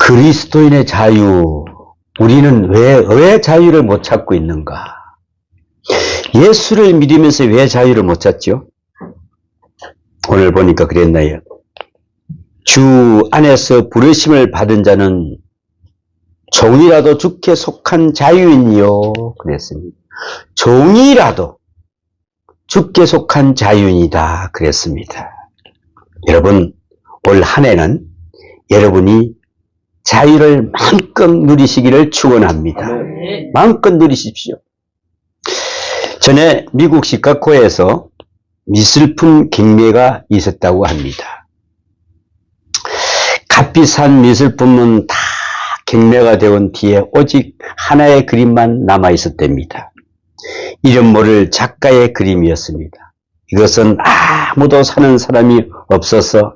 그리스도인의 자유, 우리는 왜 자유를 못 찾고 있는가? 예수를 믿으면서 왜 자유를 못 찾죠? 오늘 보니까 그랬나요? 주 안에서 부르심을 받은 자는 종이라도 주께 속한 자유인이요. 그랬습니다. 종이라도 주께 속한 자유인이다. 그랬습니다. 여러분, 올 한 해는 여러분이 자유를 마음껏 누리시기를 축원합니다. 마음껏 누리십시오. 전에 미국 시카고에서 미술품 경매가 있었다고 합니다. 값비싼 미술품은 다 경매가 되온 뒤에 오직 하나의 그림만 남아 있었답니다. 이름 모를 작가의 그림이었습니다. 이것은 아무도 사는 사람이 없어서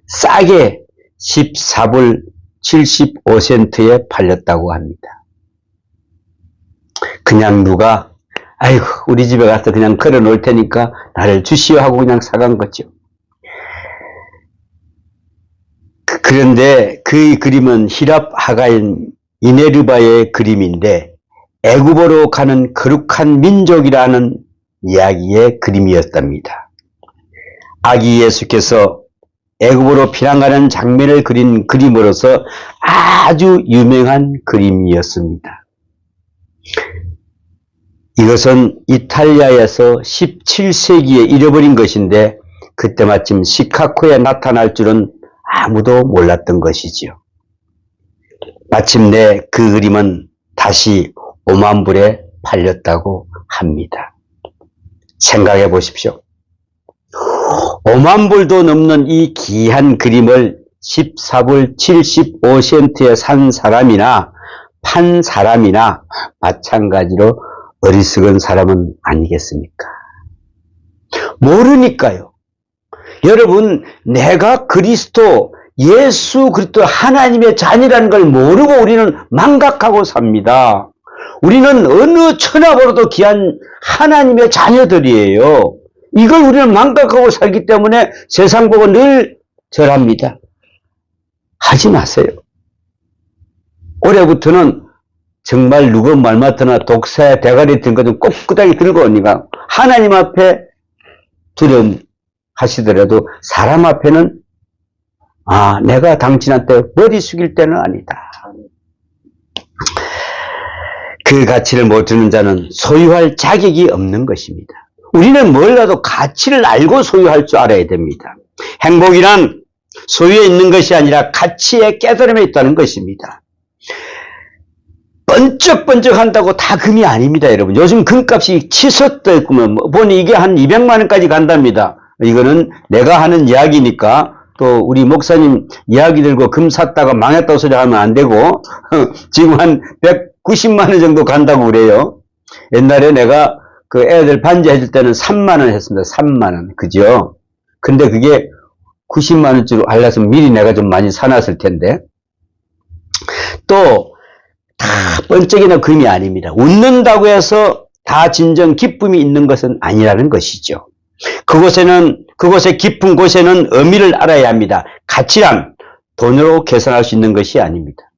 싸게 14불 75센트에 팔렸다고 합니다. 그냥 누가 아이고 우리 집에 가서 그냥 걸어 놓을 테니까 나를 주시오 하고 그냥 사간 거죠. 그런데 그 그림은 히랍 화가인 이네르바의 그림인데 애굽으로 가는 거룩한 민족이라는 이야기의 그림이었답니다. 아기 예수께서 애굽으로 피난가는 장면을 그린 그림으로서 아주 유명한 그림이었습니다. 이것은 이탈리아에서 17세기에 잃어버린 것인데 그때 마침 시카고에 나타날 줄은 아무도 몰랐던 것이지요. 마침내 그 그림은 다시 5만 불에 팔렸다고 합니다. 생각해 보십시오. 5만 불도 넘는 이 귀한 그림을 14불 75센트에 산 사람이나 판 사람이나 마찬가지로 어리석은 사람은 아니겠습니까? 모르니까요. 여러분, 내가 그리스도, 예수 그리스도 하나님의 자녀라는 걸 모르고 우리는 망각하고 삽니다. 우리는 어느 천하보다도 귀한 하나님의 자녀들이에요. 이걸 우리는 망각하고 살기 때문에 세상 보고 늘 절합니다. 하지 마세요. 올해부터는 정말 누구 말 맡으나 독사의 대가리 든 것 좀 꼿꼿하게 들고 오니까 하나님 앞에 두려움 하시더라도 사람 앞에는 내가 당신한테 머리 숙일 때는 아니다. 그 가치를 못 주는 자는 소유할 자격이 없는 것입니다. 우리는 뭘라도 가치를 알고 소유할 줄 알아야 됩니다. 행복이란 소유에 있는 것이 아니라 가치의 깨달음에 있다는 것입니다. 번쩍번쩍 한다고 다 금이 아닙니다, 여러분. 요즘 금값이 치솟다 보니 이게 한 200만 원까지 간답니다. 이거는 내가 하는 이야기니까 또 우리 목사님 이야기 들고 금 샀다가 망했다고 소리 하면 안 되고 지금 한 190만 원 정도 간다고 그래요. 옛날에 내가 그 애들 반지 해줄 때는 3만 원 했습니다. 3만 원. 그죠? 근데 그게 90만 원짜리 하려면 미리 내가 좀 많이 사놨을 텐데. 또 다 번쩍이는 금이 아닙니다. 웃는다고 해서 다 진정 기쁨이 있는 것은 아니라는 것이죠. 그곳의 깊은 곳에는 의미를 알아야 합니다. 가치란 돈으로 계산할 수 있는 것이 아닙니다.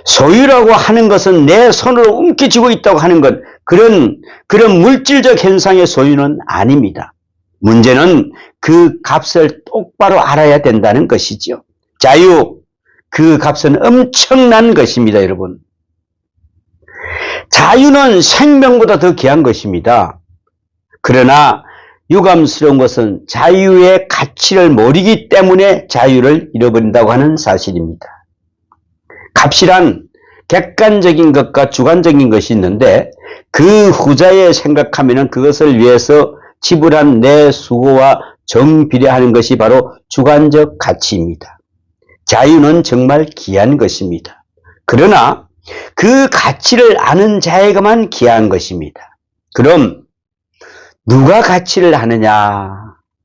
소유라고 하는 것은 내 손으로 움켜쥐고 있다고 하는 것, 그런 물질적 현상의 소유는 아닙니다. 문제는 그 값을 똑바로 알아야 된다는 것이죠. 자유, 그 값은 엄청난 것입니다, 여러분. 자유는 생명보다 더 귀한 것입니다. 그러나 유감스러운 것은 자유의 가치를 모르기 때문에 자유를 잃어버린다고 하는 사실입니다. 값이란 객관적인 것과 주관적인 것이 있는데 그 후자에 생각하면 그것을 위해서 지불한 내 수고와 정비례하는 것이 바로 주관적 가치입니다. 자유는 정말 귀한 것입니다. 그러나 그 가치를 아는 자에게만 귀한 것입니다. 그럼 누가 가치를 아느냐?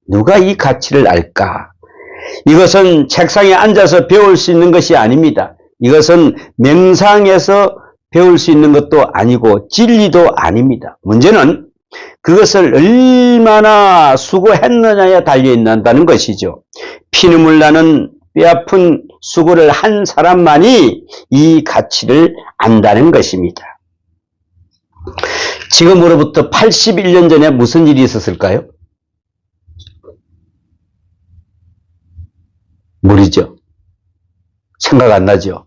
누가 이 가치를 알까? 이것은 책상에 앉아서 배울 수 있는 것이 아닙니다. 이것은 명상에서 배울 수 있는 것도 아니고 진리도 아닙니다. 문제는 그것을 얼마나 수고했느냐에 달려있는다는 것이죠. 피눈물 나는 뼈아픈 수고를 한 사람만이 이 가치를 안다는 것입니다. 지금으로부터 81년 전에 무슨 일이 있었을까요? 모르죠. 생각 안 나죠.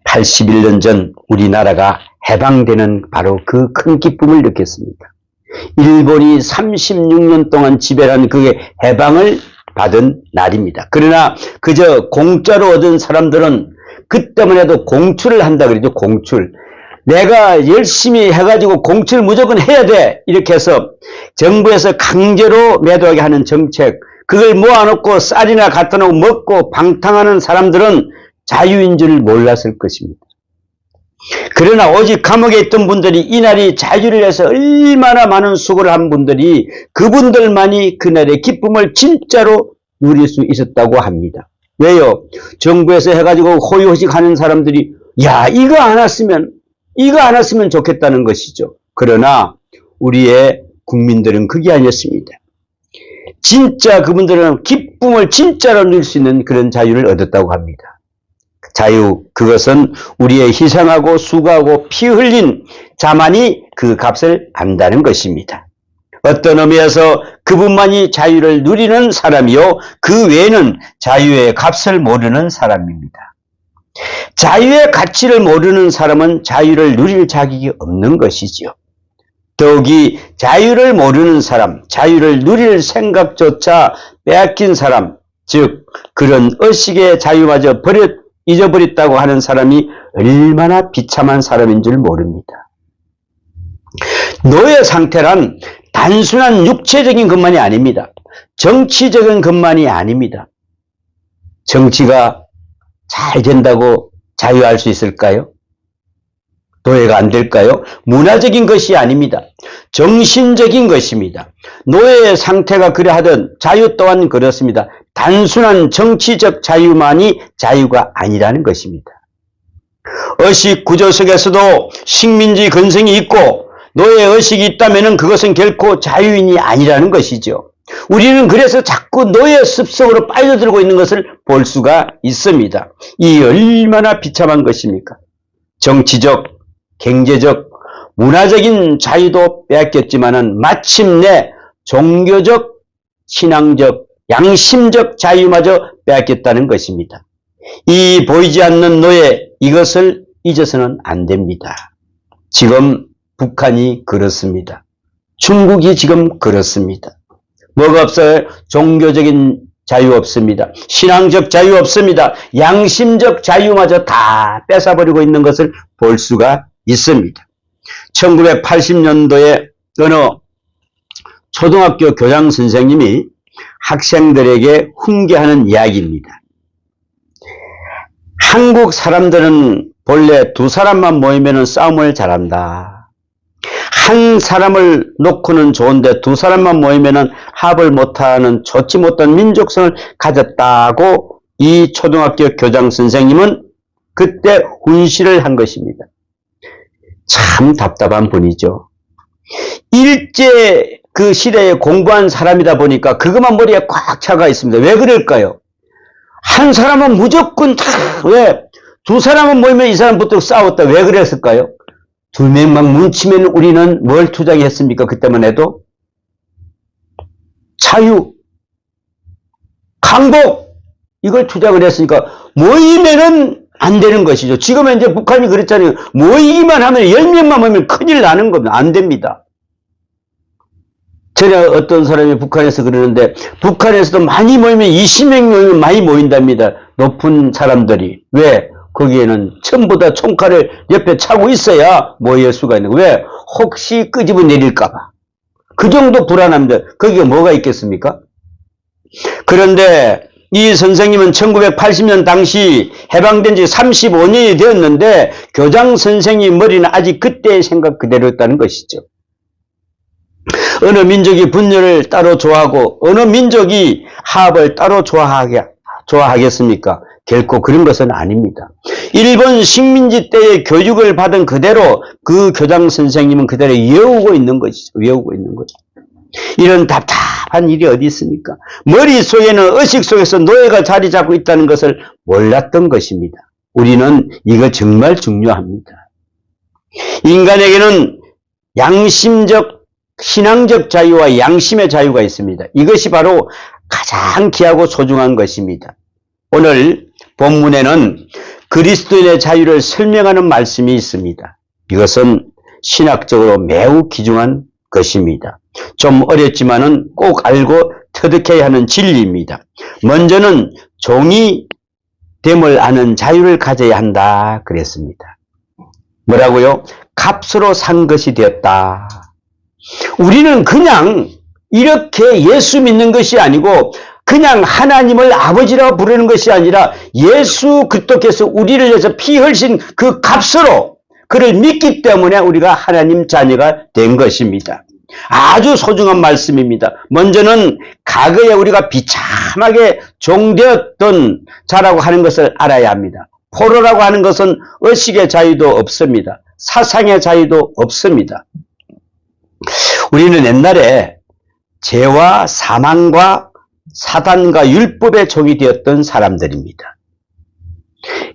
81년 전 우리나라가 해방되는 바로 그 큰 기쁨을 느꼈습니다. 일본이 36년 동안 지배한 그의 해방을 받은 날입니다. 그러나 그저 공짜로 얻은 사람들은 그 때문에도 공출을 한다 그러죠. 공출. 내가 열심히 해가지고 공출 무조건 해야 돼. 이렇게 해서 정부에서 강제로 매도하게 하는 정책, 그걸 모아놓고 쌀이나 갖다 놓고 먹고 방탕하는 사람들은 자유인 줄 몰랐을 것입니다. 그러나 오직 감옥에 있던 분들이 이날이 자유를 위해서 얼마나 많은 수고를 한 분들이 그분들만이 그날의 기쁨을 진짜로 누릴 수 있었다고 합니다. 왜요? 정부에서 해가지고 호의호식 하는 사람들이 야 이거 안 왔으면 좋겠다는 것이죠. 그러나 우리의 국민들은 그게 아니었습니다. 진짜 그분들은 기쁨을 진짜로 누릴 수 있는 그런 자유를 얻었다고 합니다. 자유, 그것은 우리의 희생하고 수고하고 피 흘린 자만이 그 값을 안다는 것입니다. 어떤 의미에서 그분만이 자유를 누리는 사람이요, 그 외에는 자유의 값을 모르는 사람입니다. 자유의 가치를 모르는 사람은 자유를 누릴 자격이 없는 것이지요. 더욱이 자유를 모르는 사람, 자유를 누릴 생각조차 빼앗긴 사람, 즉 그런 의식의 자유마저 잊어버렸다고 하는 사람이 얼마나 비참한 사람인 줄 모릅니다. 노예 상태란 단순한 육체적인 것만이 아닙니다. 정치적인 것만이 아닙니다. 정치가 잘 된다고 자유할 수 있을까요? 노예가 안 될까요? 문화적인 것이 아닙니다. 정신적인 것입니다. 노예의 상태가 그러하든 자유 또한 그렇습니다. 단순한 정치적 자유만이 자유가 아니라는 것입니다. 의식 구조 속에서도 식민지 근성이 있고 노예 의식이 있다면 그것은 결코 자유인이 아니라는 것이죠. 우리는 그래서 자꾸 노예 습성으로 빠져들고 있는 것을 볼 수가 있습니다. 이 얼마나 비참한 것입니까? 정치적, 경제적, 문화적인 자유도 빼앗겼지만은 마침내 종교적, 신앙적, 양심적 자유마저 빼앗겼다는 것입니다. 이 보이지 않는 노예, 이것을 잊어서는 안 됩니다. 지금 북한이 그렇습니다. 중국이 지금 그렇습니다. 뭐가 없어요? 종교적인 자유 없습니다. 신앙적 자유 없습니다. 양심적 자유마저 다 뺏어버리고 있는 것을 볼 수가 있습니다. 1980년도에 어느 초등학교 교장 선생님이 학생들에게 훈계하는 이야기입니다. 한국 사람들은 본래 두 사람만 모이면 싸움을 잘한다. 한 사람을 놓고는 좋은데 두 사람만 모이면 합을 못하는 좋지 못한 민족성을 가졌다고 이 초등학교 교장 선생님은 그때 훈시를 한 것입니다. 참 답답한 분이죠. 일제 그 시대에 공부한 사람이다 보니까 그것만 머리에 꽉 차가 있습니다. 왜 그럴까요? 한 사람은 무조건 다, 왜? 두 사람은 모이면 이 사람부터 싸웠다. 왜 그랬을까요? 두 명만 뭉치면 우리는 뭘 투쟁했습니까? 그때만 해도? 자유, 강복, 이걸 투쟁을 했으니까 모이면은 안 되는 것이죠. 지금은 이제 북한이 그랬잖아요. 모이기만 하면 10명만 모이면 큰일 나는 겁니다. 안 됩니다. 전에 어떤 사람이 북한에서 그러는데 북한에서도 많이 모이면 20명 모이면 많이 모인답니다. 높은 사람들이. 왜? 거기에는 전부 다 총칼을 옆에 차고 있어야 모일 수가 있는 거예요. 왜? 혹시 끄집어 내릴까 봐. 그 정도 불안합니다. 거기에 뭐가 있겠습니까? 그런데 이 선생님은 1980년 당시 해방된 지 35년이 되었는데 교장 선생님 머리는 아직 그때의 생각 그대로였다는 것이죠. 어느 민족이 분열을 따로 좋아하고 어느 민족이 화합을 따로 좋아하겠습니까? 결코 그런 것은 아닙니다. 일본 식민지 때의 교육을 받은 그대로 그 교장 선생님은 그대로 외우고 있는 것이죠. 외우고 있는 거죠. 이런 답답한 일이 어디 있습니까? 머릿속에는 의식 속에서 노예가 자리 잡고 있다는 것을 몰랐던 것입니다. 우리는 이거 정말 중요합니다. 인간에게는 양심적, 신앙적 자유와 양심의 자유가 있습니다. 이것이 바로 가장 귀하고 소중한 것입니다. 오늘 본문에는 그리스도인의 자유를 설명하는 말씀이 있습니다. 이것은 신학적으로 매우 귀중한 것입니다. 좀 어렵지만은 꼭 알고 터득해야 하는 진리입니다. 먼저는 종이 됨을 아는 자유를 가져야 한다 그랬습니다. 뭐라고요? 값으로 산 것이 되었다. 우리는 그냥 이렇게 예수 믿는 것이 아니고 그냥 하나님을 아버지라고 부르는 것이 아니라 예수 그리스도께서 우리를 위해서 피 흘리신 그 값으로 그를 믿기 때문에 우리가 하나님 자녀가 된 것입니다. 아주 소중한 말씀입니다. 먼저는 과거에 우리가 비참하게 종되었던 자라고 하는 것을 알아야 합니다. 포로라고 하는 것은 의식의 자유도 없습니다. 사상의 자유도 없습니다. 우리는 옛날에 죄와 사망과 사단과 율법의 종이 되었던 사람들입니다.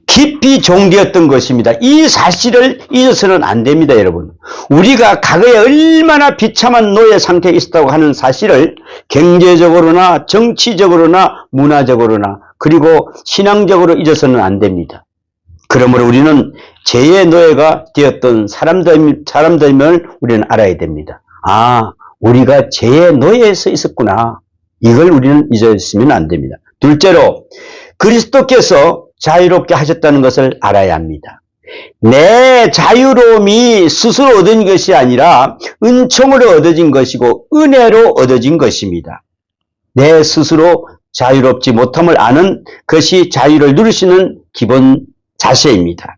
깊이 종되었던 것입니다. 이 사실을 잊어서는 안 됩니다, 여러분. 우리가 과거에 얼마나 비참한 노예 상태에 있었다고 하는 사실을 경제적으로나 정치적으로나 문화적으로나 그리고 신앙적으로 잊어서는 안 됩니다. 그러므로 우리는 죄의 노예가 되었던 사람들임을 우리는 알아야 됩니다. 아, 우리가 죄의 노예에서 있었구나. 이걸 우리는 잊어서는 안 됩니다. 둘째로 그리스도께서 자유롭게 하셨다는 것을 알아야 합니다. 내 자유로움이 스스로 얻은 것이 아니라 은총으로 얻어진 것이고 은혜로 얻어진 것입니다. 내 스스로 자유롭지 못함을 아는 것이 자유를 누리시는 기본 자세입니다.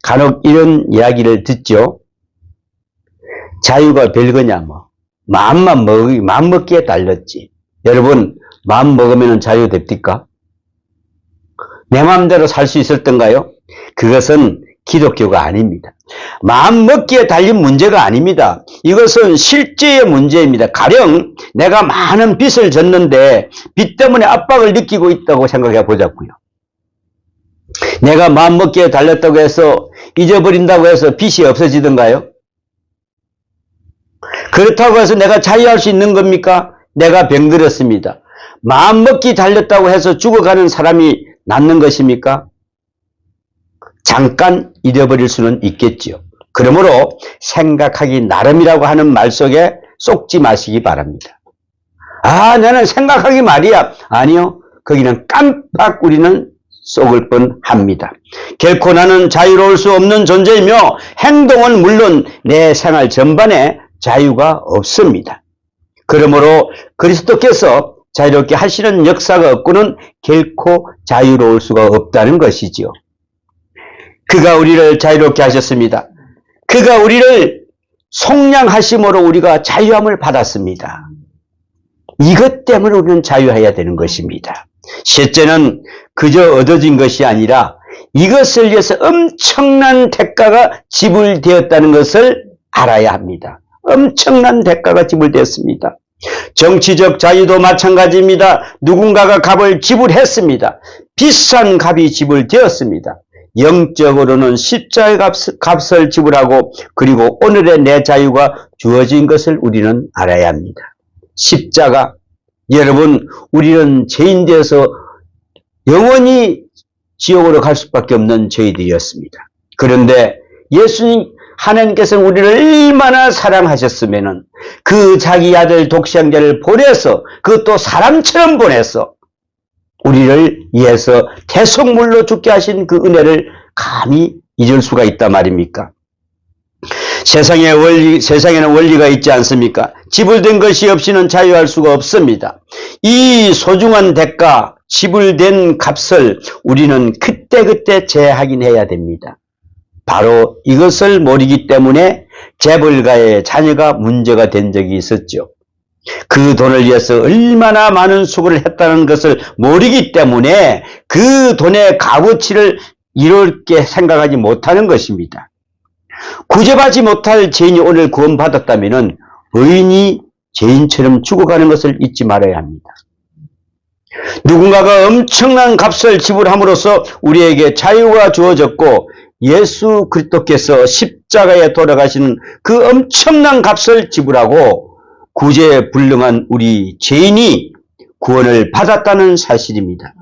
간혹 이런 이야기를 듣죠. 자유가 별거냐 뭐. 마음 먹기에 달렸지. 여러분, 마음 먹으면 자유 됩니까? 내 마음대로 살 수 있었던가요? 그것은 기독교가 아닙니다. 마음 먹기에 달린 문제가 아닙니다. 이것은 실제의 문제입니다. 가령 내가 많은 빚을 졌는데 빚 때문에 압박을 느끼고 있다고 생각해 보자고요. 내가 마음 먹기에 달렸다고 해서 잊어버린다고 해서 빚이 없어지던가요? 그렇다고 해서 내가 자유할 수 있는 겁니까? 내가 병들었습니다. 마음 먹기 달렸다고 해서 죽어가는 사람이 낫는 것입니까? 잠깐 잊어버릴 수는 있겠지요. 그러므로 생각하기 나름이라고 하는 말 속에 쏙지 마시기 바랍니다. 아, 나는 생각하기 말이야. 아니요. 거기는 깜빡 우리는 쏙을 뻔합니다. 결코 나는 자유로울 수 없는 존재이며 행동은 물론 내 생활 전반에 자유가 없습니다. 그러므로 그리스도께서 자유롭게 하시는 역사가 없고는 결코 자유로울 수가 없다는 것이지요. 그가 우리를 자유롭게 하셨습니다. 그가 우리를 속량하심으로 우리가 자유함을 받았습니다. 이것 때문에 우리는 자유해야 되는 것입니다. 셋째는 그저 얻어진 것이 아니라 이것을 위해서 엄청난 대가가 지불되었다는 것을 알아야 합니다. 엄청난 대가가 지불되었습니다. 정치적 자유도 마찬가지입니다. 누군가가 값을 지불했습니다. 비싼 값이 지불되었습니다. 영적으로는 십자의 값을 지불하고 그리고 오늘의 내 자유가 주어진 것을 우리는 알아야 합니다. 십자가, 여러분, 우리는 죄인 되어서 영원히 지옥으로 갈 수밖에 없는 죄인들이었습니다. 그런데 예수님, 하나님께서는 우리를 얼마나 사랑하셨으면은 그 자기 아들 독생자를 보내서 그것도 사람처럼 보내서 우리를 위해서 대속물로 죽게 하신 그 은혜를 감히 잊을 수가 있단 말입니까? 세상에는 원리가 있지 않습니까? 지불된 것이 없이는 자유할 수가 없습니다. 이 소중한 대가, 지불된 값을 우리는 그때그때 재확인해야 됩니다. 바로 이것을 모르기 때문에 재벌가의 자녀가 문제가 된 적이 있었죠. 그 돈을 위해서 얼마나 많은 수고를 했다는 것을 모르기 때문에 그 돈의 값어치를 이렇게 생각하지 못하는 것입니다. 구제받지 못할 죄인이 오늘 구원받았다면 의인이 죄인처럼 죽어가는 것을 잊지 말아야 합니다. 누군가가 엄청난 값을 지불함으로써 우리에게 자유가 주어졌고 예수 그리스도께서 십자가에 돌아가시는 그 엄청난 값을 지불하고 구제에 불능한 우리 죄인이 구원을 받았다는 사실입니다.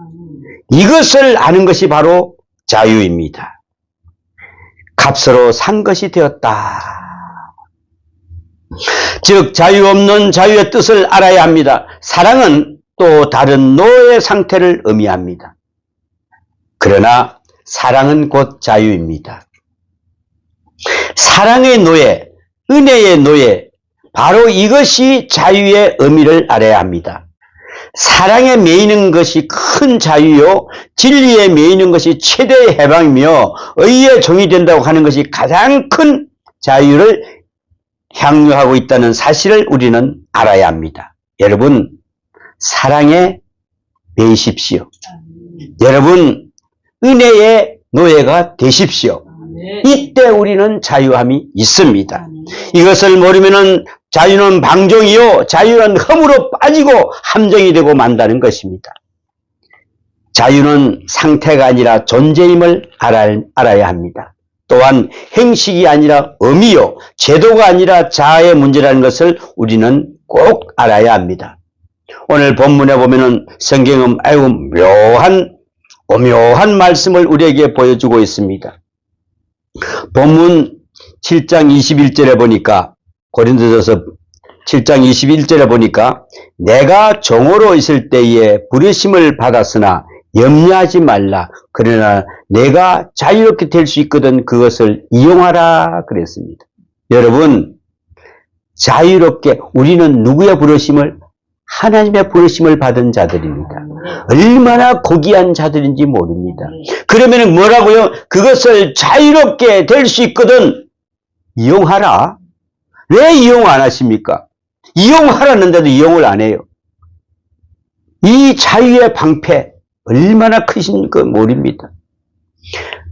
이것을 아는 것이 바로 자유입니다. 값으로 산 것이 되었다. 즉 자유 없는 자유의 뜻을 알아야 합니다. 사랑은 또 다른 노예의 상태를 의미합니다. 그러나 사랑은 곧 자유입니다. 사랑의 노예, 은혜의 노예, 바로 이것이 자유의 의미를 알아야 합니다. 사랑에 매이는 것이 큰 자유요, 진리에 매이는 것이 최대의 해방이며 의의 종이 된다고 하는 것이 가장 큰 자유를 향유하고 있다는 사실을 우리는 알아야 합니다. 여러분, 사랑에 매이십시오. 여러분, 은혜의 노예가 되십시오. 이때 우리는 자유함이 있습니다. 이것을 모르면은 자유는 방종이요, 자유는 흠으로 빠지고 함정이 되고 만다는 것입니다. 자유는 상태가 아니라 존재임을 알아야 합니다. 또한 행식이 아니라 의미요, 제도가 아니라 자아의 문제라는 것을 우리는 꼭 알아야 합니다. 오늘 본문에 보면은 성경은 아주 오묘한 말씀을 우리에게 보여주고 있습니다. 본문 7장 21절에 보니까, 고린도전서 7장 21절에 보니까 내가 종으로 있을 때에 부르심을 받았으나 염려하지 말라. 그러나 내가 자유롭게 될 수 있거든 그것을 이용하라 그랬습니다. 여러분, 자유롭게 우리는 누구의 부르심을? 하나님의 부르심을 받은 자들입니다. 얼마나 고귀한 자들인지 모릅니다. 그러면 뭐라고요? 그것을 자유롭게 될 수 있거든 이용하라. 왜 이용 안 하십니까? 이용하라는데도 이용을 안 해요. 이 자유의 방패 얼마나 크신 그 모릅니다.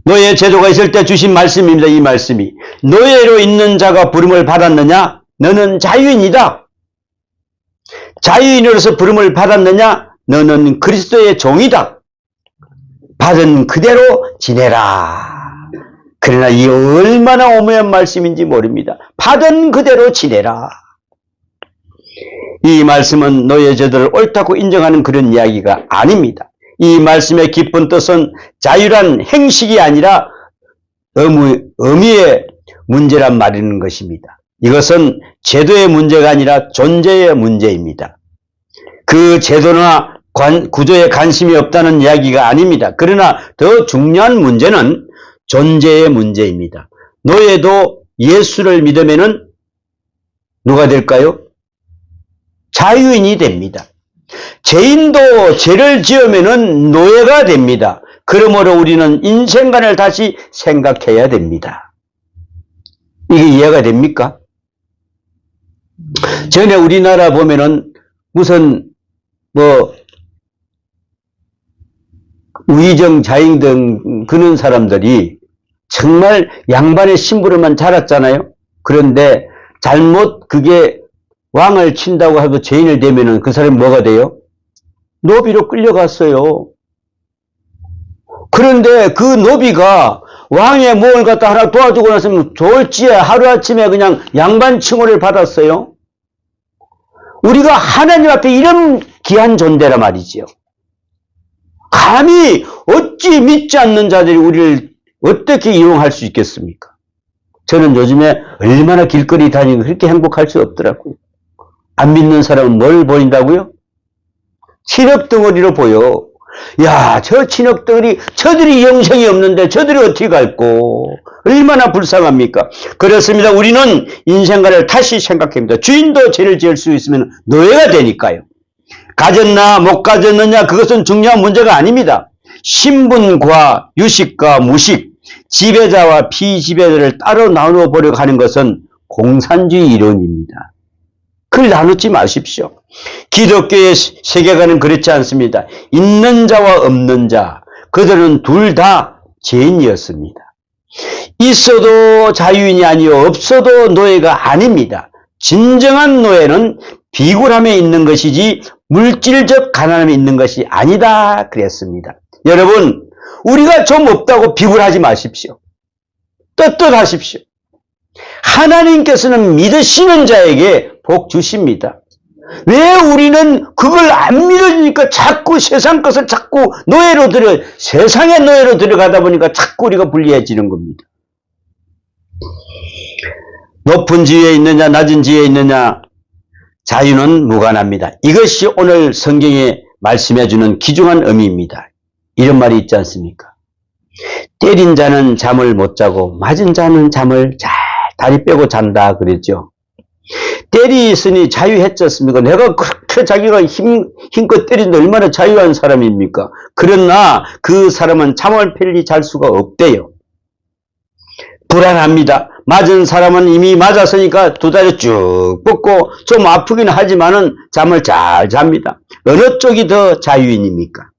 노예 제도가 있을 때 주신 말씀입니다. 이 말씀이 노예로 있는 자가 부름을 받았느냐? 너는 자유인이다. 자유인으로서 부름을 받았느냐? 너는 그리스도의 종이다. 받은 그대로 지내라. 그러나 이 얼마나 오묘한 말씀인지 모릅니다. 받은 그대로 지내라. 이 말씀은 노예 제도를 옳다고 인정하는 그런 이야기가 아닙니다. 이 말씀의 깊은 뜻은 자유란 행식이 아니라 의미의 문제란 말이는 것입니다. 이것은 제도의 문제가 아니라 존재의 문제입니다. 그 제도나 구조에 관심이 없다는 이야기가 아닙니다. 그러나 더 중요한 문제는 존재의 문제입니다. 노예도 예수를 믿으면은 누가 될까요? 자유인이 됩니다. 죄인도 죄를 지으면은 노예가 됩니다. 그러므로 우리는 인생관을 다시 생각해야 됩니다. 이게 이해가 됩니까? 전에 우리나라 보면은 무슨 우의정 자잉 등 그런 사람들이 정말 양반의 신부로만 자랐잖아요. 그런데 잘못 그게 왕을 친다고 하고 죄인을 되면은 그 사람이 뭐가 돼요? 노비로 끌려갔어요. 그런데 그 노비가 왕의 뭘 갖다 하나 도와주고 났으면 졸지에 하루아침에 그냥 양반 칭호를 받았어요. 우리가 하나님 앞에 이런 귀한 존재란 말이지요. 감히 어찌 믿지 않는 자들이 우리를 어떻게 이용할 수 있겠습니까? 저는 요즘에 얼마나 길거리 다니고 그렇게 행복할 수 없더라고요. 안 믿는 사람은 뭘 보인다고요? 친업덩어리로 보여. 야, 저 친업덩어리, 저들이 영생이 없는데 저들이 어떻게 갈꼬? 얼마나 불쌍합니까? 그렇습니다. 우리는 인생관을 다시 생각합니다. 주인도 죄를 지을 수 있으면 노예가 되니까요. 가졌나 못 가졌느냐 그것은 중요한 문제가 아닙니다. 신분과 유식과 무식, 지배자와 피지배자를 따로 나누어 보려고 하는 것은 공산주의 이론입니다. 그걸 나누지 마십시오. 기독교의 세계관은 그렇지 않습니다. 있는 자와 없는 자, 그들은 둘 다 죄인이었습니다. 있어도 자유인이 아니요 없어도 노예가 아닙니다. 진정한 노예는 비굴함에 있는 것이지 물질적 가난함에 있는 것이 아니다 그랬습니다. 여러분, 우리가 좀 없다고 비굴하지 마십시오. 떳떳하십시오. 하나님께서는 믿으시는 자에게 복 주십니다. 왜 우리는 그걸 안 믿어주니까 자꾸 세상 것을 자꾸 세상의 노예로 들어가다 보니까 자꾸 우리가 불리해지는 겁니다. 높은 지위에 있느냐 낮은 지위에 있느냐 자유는 무관합니다. 이것이 오늘 성경에 말씀해주는 귀중한 의미입니다. 이런 말이 있지 않습니까? 때린 자는 잠을 못 자고 맞은 자는 잠을 잘 다리 빼고 잔다 그랬죠. 때리으니 자유했졌습니까? 내가 그렇게 자기가 힘껏 때린다 얼마나 자유한 사람입니까? 그러나 그 사람은 잠을 편리 잘 수가 없대요. 불안합니다. 맞은 사람은 이미 맞았으니까 두 다리 쭉 뻗고 좀 아프긴 하지만은 잠을 잘 잡니다. 어느 쪽이 더 자유인입니까?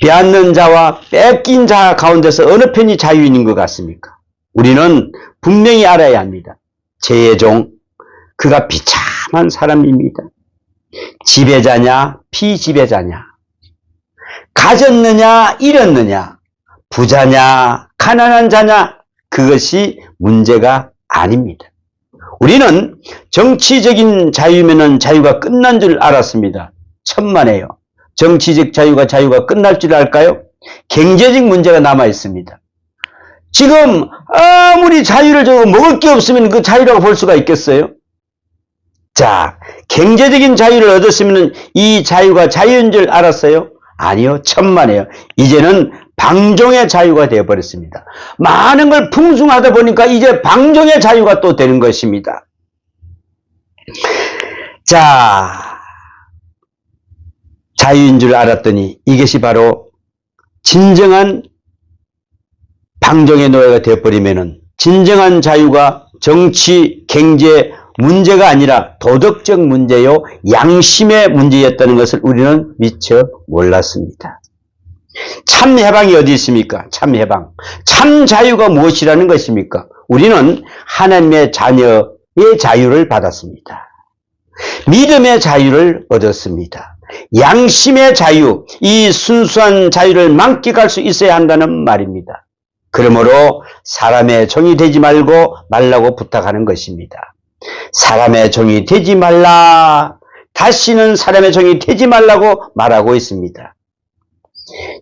빼앗는 자와 뺏긴 자 가운데서 어느 편이 자유인인 것 같습니까? 우리는 분명히 알아야 합니다. 죄의 종, 그가 비참한 사람입니다. 지배자냐, 피지배자냐, 가졌느냐, 잃었느냐, 부자냐, 가난한 자냐, 그것이 문제가 아닙니다. 우리는 정치적인 자유면은 자유가 끝난 줄 알았습니다. 천만에요. 정치적 자유가 끝날 줄 알까요? 경제적 문제가 남아 있습니다. 지금 아무리 자유를 주고 먹을 게 없으면 그 자유라고 볼 수가 있겠어요? 자, 경제적인 자유를 얻었으면 이 자유가 자유인 줄 알았어요? 아니요, 천만에요. 이제는 방종의 자유가 되어버렸습니다. 많은 걸 풍성하다 보니까 이제 방종의 자유가 또 되는 것입니다. 자, 자유인 줄 알았더니 이것이 바로 진정한 방종의 노예가 되어버리면은 진정한 자유가 정치, 경제 문제가 아니라 도덕적 문제요, 양심의 문제였다는 것을 우리는 미처 몰랐습니다. 참 해방이 어디 있습니까? 참 해방. 참 자유가 무엇이라는 것입니까? 우리는 하나님의 자녀의 자유를 받았습니다. 믿음의 자유를 얻었습니다. 양심의 자유, 이 순수한 자유를 만끽할 수 있어야 한다는 말입니다. 그러므로 사람의 종이 되지 말라고 부탁하는 것입니다. 사람의 종이 되지 말라. 다시는 사람의 종이 되지 말라고 말하고 있습니다.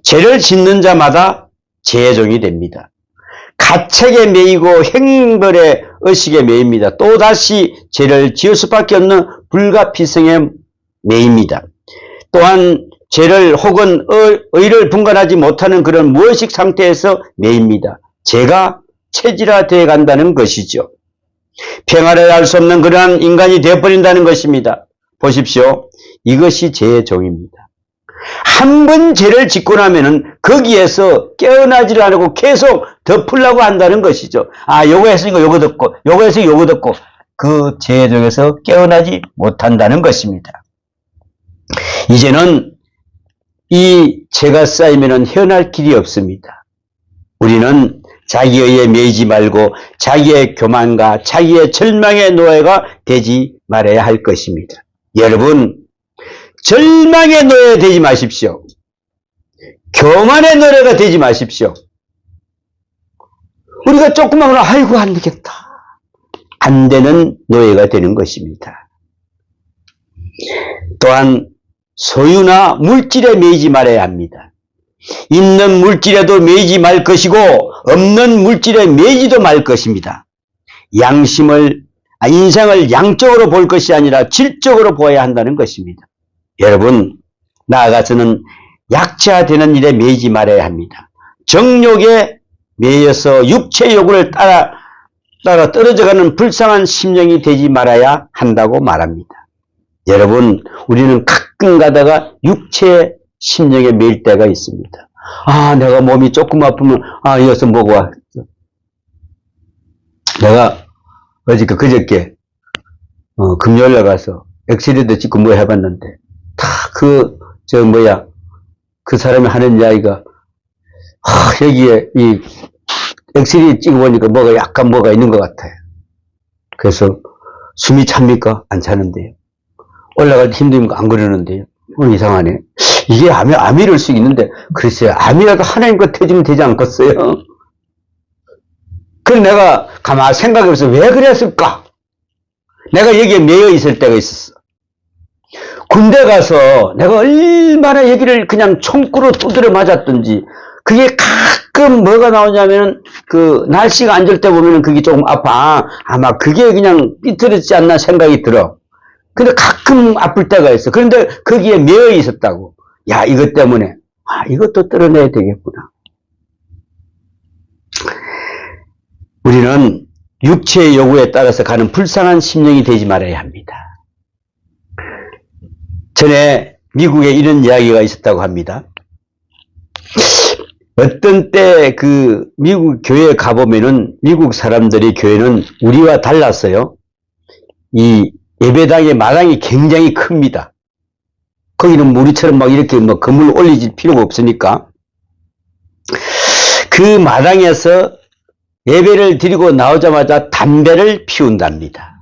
죄를 짓는 자마다 죄의 종이 됩니다. 가책에 매이고 행벌의 의식에 매입니다. 또다시 죄를 지을 수밖에 없는 불가피성에 매입니다. 또한 죄를 혹은 의를 분간하지 못하는 그런 무의식 상태에서 매입니다. 죄가 체질화되어 간다는 것이죠. 평화를 알 수 없는 그러한 인간이 되어버린다는 것입니다. 보십시오. 이것이 죄의 종입니다. 한 번 죄를 짓고 나면은 거기에서 깨어나지를 않고 계속 덮으려고 한다는 것이죠. 아, 요거 했으니까 요거 덮고, 요거 해서 요거 덮고, 그 죄의 종에서 깨어나지 못한다는 것입니다. 이제는 이 죄가 쌓이면은 헤어날 길이 없습니다. 우리는 자기의 매이지 말고 자기의 교만과 자기의 절망의 노예가 되지 말아야 할 것입니다. 여러분, 절망의 노예 되지 마십시오. 교만의 노예가 되지 마십시오. 우리가 조금만 하면 아이고 안 되겠다. 안 되는 노예가 되는 것입니다. 또한 소유나 물질에 매이지 말아야 합니다. 있는 물질에도 매이지 말 것이고 없는 물질에 매이지도 말 것입니다. 인생을 양적으로 볼 것이 아니라 질적으로 보아야 한다는 것입니다. 여러분, 나아가서는 약자되는 일에 매이지 말아야 합니다. 정욕에 매여서 육체의 요구를 따라 떨어져가는 불쌍한 심령이 되지 말아야 한다고 말합니다. 여러분, 우리는 가끔 가다가 육체의 심령에 매일 때가 있습니다. 아, 내가 몸이 조금 아프면 이것을 먹어와. 내가 그저께 금요일에 가서 엑스레이도 찍고 뭐 해봤는데 다 그 사람이 하는 이야기가 여기에 이 엑스레이 찍어보니까 뭐가 있는 것 같아요. 그래서 숨이 찹니까? 안 차는데요. 올라갈 때 힘드니까 안 그러는데요. 이상하네. 이게 암이럴 수 있는데, 글쎄요. 암이라도 하나님과 태지면 되지 않겠어요? 그래서 내가 가만히 생각해보면서 왜 그랬을까? 내가 여기에 매여 있을 때가 있었어. 군대 가서 내가 얼마나 여기를 그냥 총구로 두드려 맞았던지, 그게 가끔 뭐가 나오냐면은, 날씨가 안 좋을 때 보면은 그게 조금 아파. 아마 그게 그냥 삐뚤어지지 않나 생각이 들어. 근데 가끔 아플 때가 있어. 그런데 거기에 매여 있었다고. 야, 이것 때문에. 이것도 떨어내야 되겠구나. 우리는 육체의 요구에 따라서 가는 불쌍한 심령이 되지 말아야 합니다. 전에 미국에 이런 이야기가 있었다고 합니다. 어떤 때 미국 교회에 가보면은 미국 사람들의 교회는 우리와 달랐어요. 이 예배당의 마당이 굉장히 큽니다. 거기는 우리처럼 막 이렇게 건물 올리질 필요가 없으니까. 그 마당에서 예배를 드리고 나오자마자 담배를 피운답니다.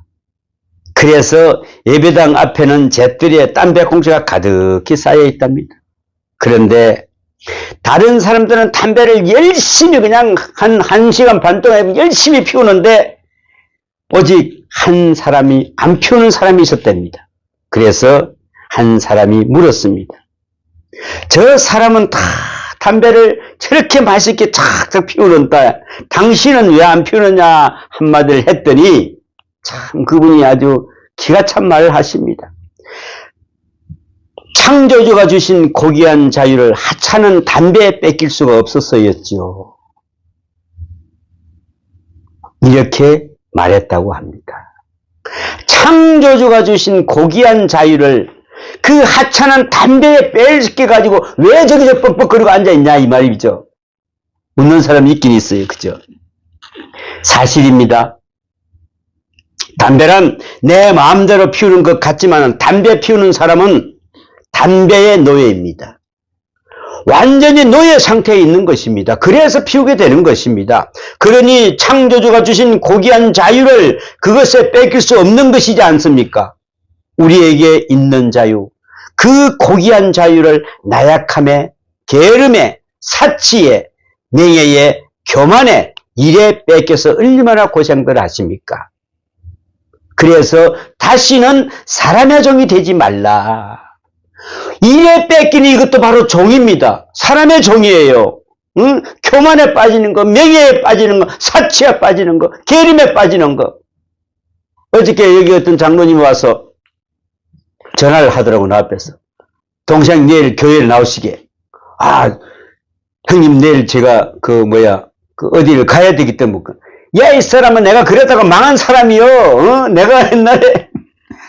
그래서 예배당 앞에는 잿더리에 담배 꽁초가 가득히 쌓여 있답니다. 그런데 다른 사람들은 담배를 열심히 그냥 한 시간 반 동안 열심히 피우는데 오직 한 사람이 안 피우는 사람이 있었답니다. 그래서 한 사람이 물었습니다. 저 사람은 다 담배를 저렇게 맛있게 착착 피우는데 당신은 왜 안 피우느냐 한마디를 했더니 참 그분이 아주 기가 찬 말을 하십니다. 창조주가 주신 고귀한 자유를 하찮은 담배에 뺏길 수가 없었어였지요. 이렇게 말했다고 합니다. 창조주가 주신 고귀한 자유를 그 하찮은 담배에 뺏겨가지고 왜 저기서 뻑뻑거리고 앉아있냐 이 말이죠. 웃는 사람이 있긴 있어요. 그죠? 사실입니다. 담배란 내 마음대로 피우는 것 같지만 담배 피우는 사람은 담배의 노예입니다. 완전히 노예 상태에 있는 것입니다. 그래서 피우게 되는 것입니다. 그러니 창조주가 주신 고귀한 자유를 그것에 뺏길 수 없는 것이지 않습니까? 우리에게 있는 자유, 그 고귀한 자유를 나약함에, 게으름에, 사치에, 명예에, 교만에, 일에 뺏겨서 얼마나 고생들 하십니까? 그래서 다시는 사람의 종이 되지 말라. 일에 뺏기는 이것도 바로 종입니다. 사람의 종이에요. 응? 교만에 빠지는 거, 명예에 빠지는 거, 사치에 빠지는 거, 게으름에 빠지는 거. 어저께 여기 어떤 장로님이 와서 전화를 하더라고, 나 앞에서. 동생 내일 교회에 나오시게. 형님 내일 제가 어디를 가야 되기 때문에. 야, 이 사람은 내가 그러다가 망한 사람이요. 내가 옛날에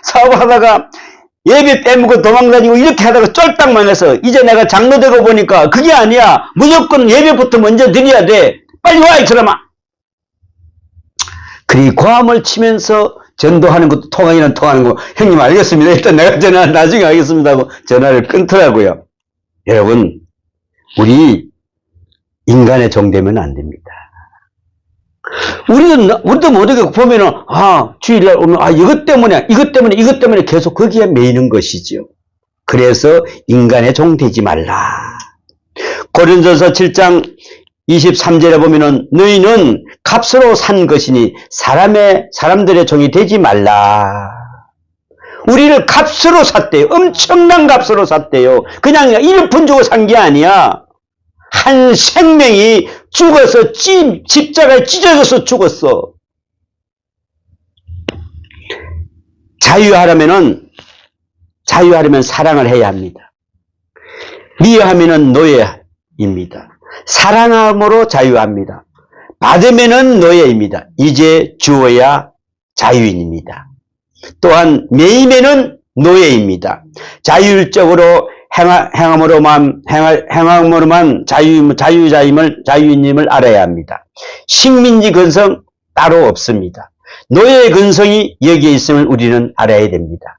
사업하다가 예배 빼먹고 도망다니고 이렇게 하다가 쫄딱만 해서 이제 내가 장로 되고 보니까 그게 아니야. 무조건 예배부터 먼저 드려야 돼. 빨리 와, 이 사람아. 그리 고함을 치면서 전도하는 것도 통하기는 통하는 거. 형님 알겠습니다. 일단 내가 전화 나중에 하겠습니다 하고 전화를 끊더라고요. 여러분, 우리 인간의 종 되면 안 됩니다. 우리도 모르게 보면은, 주일날 오면, 이것 때문에 계속 거기에 매이는 것이죠. 그래서 인간의 종 되지 말라. 고린도서 7장 23절에 보면은, 너희는 값으로 산 것이니 사람들의 종이 되지 말라. 우리를 값으로 샀대요. 엄청난 값으로 샀대요. 그냥 1푼 주고 산 게 아니야. 한 생명이 죽어서 십자가에 찢어져서 죽었어. 자유하려면 사랑을 해야 합니다. 미워하면은 노예입니다. 사랑함으로 자유합니다. 받으면은 노예입니다. 이제 주어야 자유인입니다. 또한 매이면은 노예입니다. 자율적으로 행함으로만 자유인임을 알아야 합니다. 식민지 근성 따로 없습니다. 노예의 근성이 여기에 있음을 우리는 알아야 됩니다.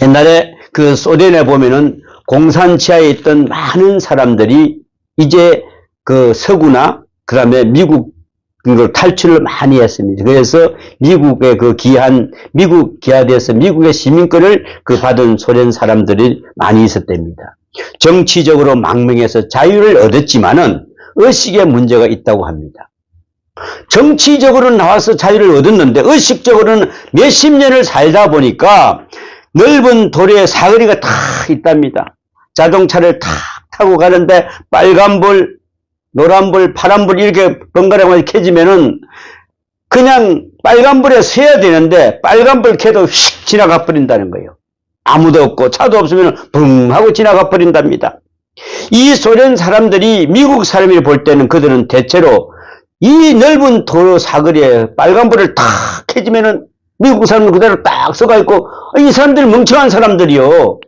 옛날에 그 소련에 보면은 공산 지하에 있던 많은 사람들이 이제 그 서구나 그 다음에 미국 그 탈출을 많이 했습니다. 그래서 미국의 미국 기아돼서 미국의 시민권을 받은 소련 사람들이 많이 있었답니다. 정치적으로 망명해서 자유를 얻었지만은 의식에 문제가 있다고 합니다. 정치적으로는 나와서 자유를 얻었는데 의식적으로는 몇십 년을 살다 보니까 넓은 도로에 사거리가 탁 있답니다. 자동차를 탁 타고 가는데 빨간불, 노란불, 파란불 이렇게 번갈아 켜지면은 그냥 빨간불에 서야 되는데 빨간불 켜도 휙 지나가 버린다는 거예요. 아무도 없고 차도 없으면 붕 하고 지나가 버린답니다. 이 소련 사람들이 미국 사람이 볼 때는 그들은 대체로 이 넓은 도로 사거리에 빨간불을 탁 켜지면은 미국 사람은 그대로 딱 서가 있고 이 사람들이 멍청한 사람들이요.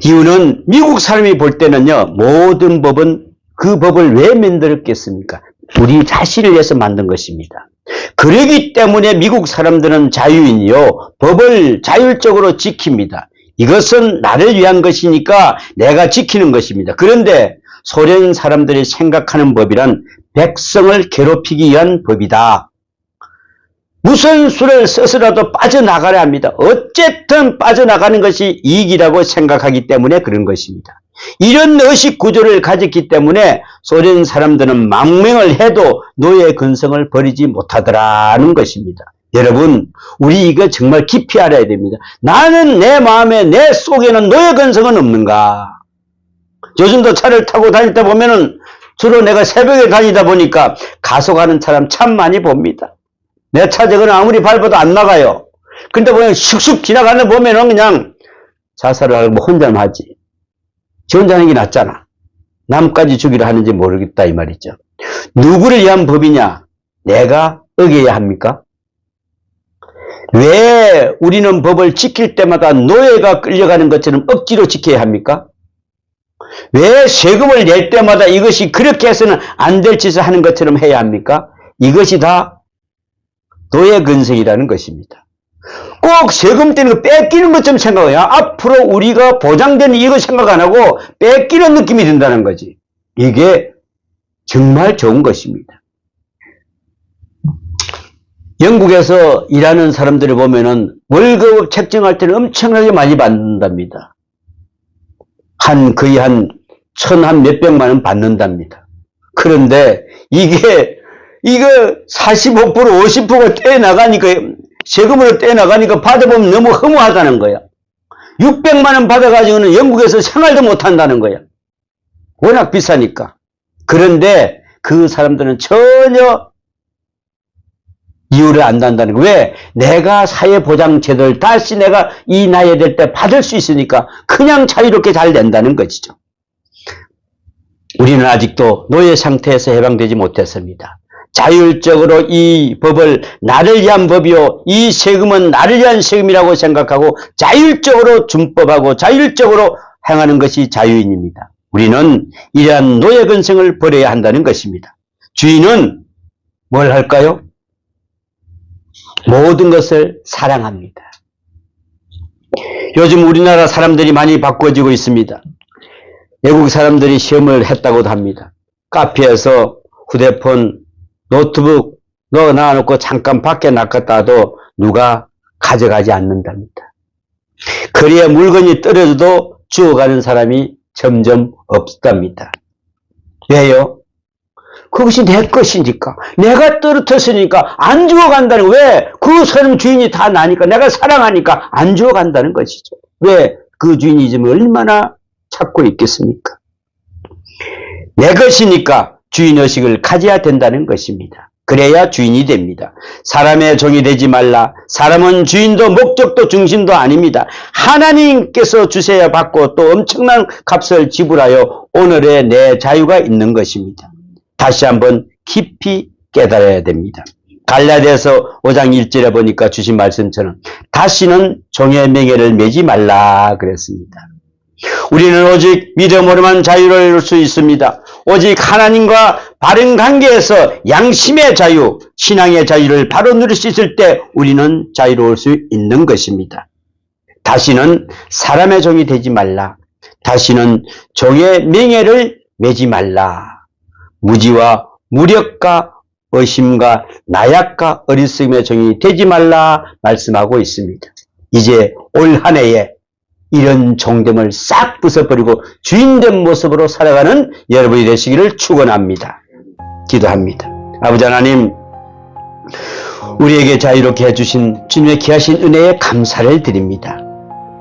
이유는 미국 사람이 볼 때는요, 모든 법은 그 법을 왜 만들었겠습니까? 우리 자신을 위해서 만든 것입니다. 그러기 때문에 미국 사람들은 자유인이요, 법을 자율적으로 지킵니다. 이것은 나를 위한 것이니까 내가 지키는 것입니다. 그런데 소련 사람들이 생각하는 법이란 백성을 괴롭히기 위한 법이다. 무슨 수를 써서라도 빠져나가려 합니다. 어쨌든 빠져나가는 것이 이익이라고 생각하기 때문에 그런 것입니다. 이런 의식 구조를 가졌기 때문에 소련 사람들은 망명을 해도 노예 근성을 버리지 못하더라는 것입니다. 여러분, 우리 이거 정말 깊이 알아야 됩니다. 나는 내 마음에, 내 속에는 노예 근성은 없는가? 요즘도 차를 타고 다니다 보면은 주로 내가 새벽에 다니다 보니까 가속하는 사람 참 많이 봅니다. 내 차 저거는 아무리 밟아도 안 나가요. 근데 그냥 슉슉 지나가는 거 보면은 그냥 자살을 하고 혼자만 하지. 지 혼자 하는 게 낫잖아. 남까지 죽이려 하는지 모르겠다 이 말이죠. 누구를 위한 법이냐? 내가 어겨야 합니까? 왜 우리는 법을 지킬 때마다 노예가 끌려가는 것처럼 억지로 지켜야 합니까? 왜 세금을 낼 때마다 이것이 그렇게 해서는 안 될 짓을 하는 것처럼 해야 합니까? 이것이 다 노예 근성이라는 것입니다. 꼭 세금 떼는 거 뺏기는 것처럼 생각해요. 앞으로 우리가 보장되는 이거 생각 안 하고 뺏기는 느낌이 든다는 거지. 이게 정말 좋은 것입니다. 영국에서 일하는 사람들을 보면은 월급 책정할 때는 엄청나게 많이 받는답니다. 거의 한 몇백만 원 받는답니다. 그런데 이거 45% 50%가 떼나가니까 세금으로 떼나가니까 받아보면 너무 허무하다는 거야. 600만 원 받아가지고는 영국에서 생활도 못한다는 거야. 워낙 비싸니까. 그런데 그 사람들은 전혀 이유를 안 단다는 거야. 왜? 내가 사회보장제도를 다시 내가 이 나이에 될 때 받을 수 있으니까 그냥 자유롭게 잘 낸다는 것이죠. 우리는 아직도 노예 상태에서 해방되지 못했습니다. 자율적으로 이 법을 나를 위한 법이요, 이 세금은 나를 위한 세금이라고 생각하고 자율적으로 준법하고 자율적으로 행하는 것이 자유인입니다. 우리는 이러한 노예 근성을 버려야 한다는 것입니다. 주인은 뭘 할까요? 모든 것을 사랑합니다. 요즘 우리나라 사람들이 많이 바꿔지고 있습니다. 외국 사람들이 시험을 했다고도 합니다. 카페에서 휴대폰, 노트북 넣어놔놓고 잠깐 밖에 나갔다도 누가 가져가지 않는답니다. 거리에 물건이 떨어져도 주워가는 사람이 점점 없답니다. 왜요? 그것이 내 것이니까. 내가 떨어졌으니까 안 주워간다는, 왜? 그 사람 주인이 다 나니까, 내가 사랑하니까 안 주워간다는 것이죠. 왜? 그 주인이 지금 얼마나 찾고 있겠습니까? 내 것이니까 주인의식을 가져야 된다는 것입니다. 그래야 주인이 됩니다. 사람의 종이 되지 말라. 사람은 주인도 목적도 중심도 아닙니다. 하나님께서 주셔야 받고 또 엄청난 값을 지불하여 오늘의 내 자유가 있는 것입니다. 다시 한번 깊이 깨달아야 됩니다. 갈라디아서 5장 1절에 보니까 주신 말씀처럼 다시는 종의 맹해를 매지 말라 그랬습니다. 우리는 오직 믿음으로만 자유를 얻을 수 있습니다. 오직 하나님과 바른 관계에서 양심의 자유, 신앙의 자유를 바로 누릴 수 있을 때 우리는 자유로울 수 있는 것입니다. 다시는 사람의 종이 되지 말라. 다시는 종의 맹해를 매지 말라. 무지와 무력과 의심과 나약과 어리석음의 종이 되지 말라 말씀하고 있습니다. 이제 올 한 해에 이런 종됨을 싹 부숴버리고 주인된 모습으로 살아가는 여러분이 되시기를 축원합니다. 기도합니다. 아버지 하나님, 우리에게 자유롭게 해주신 주님의 귀하신 은혜에 감사를 드립니다.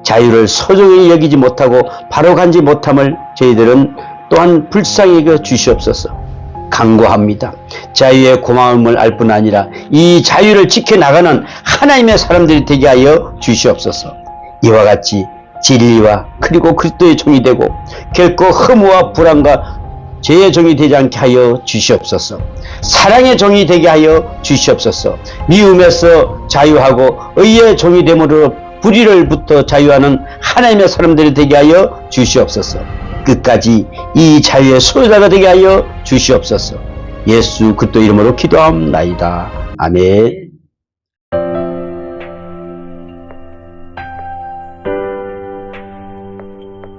자유를 소중히 여기지 못하고 바로 간지 못함을 저희들은 또한 불쌍히 여겨 주시옵소서. 간구합니다. 자유의 고마움을 알 뿐 아니라 이 자유를 지켜나가는 하나님의 사람들이 되게 하여 주시옵소서. 이와 같이 진리와 그리고 그리스도의 종이 되고 결코 허무와 불안과 죄의 종이 되지 않게 하여 주시옵소서. 사랑의 종이 되게 하여 주시옵소서. 미움에서 자유하고 의의 종이 됨으로 불의를부터 자유하는 하나님의 사람들이 되게 하여 주시옵소서. 끝까지 이 자유의 소유자가 되게 하여 주시옵소서. 예수 그리스도 이름으로 기도합나이다. 아멘.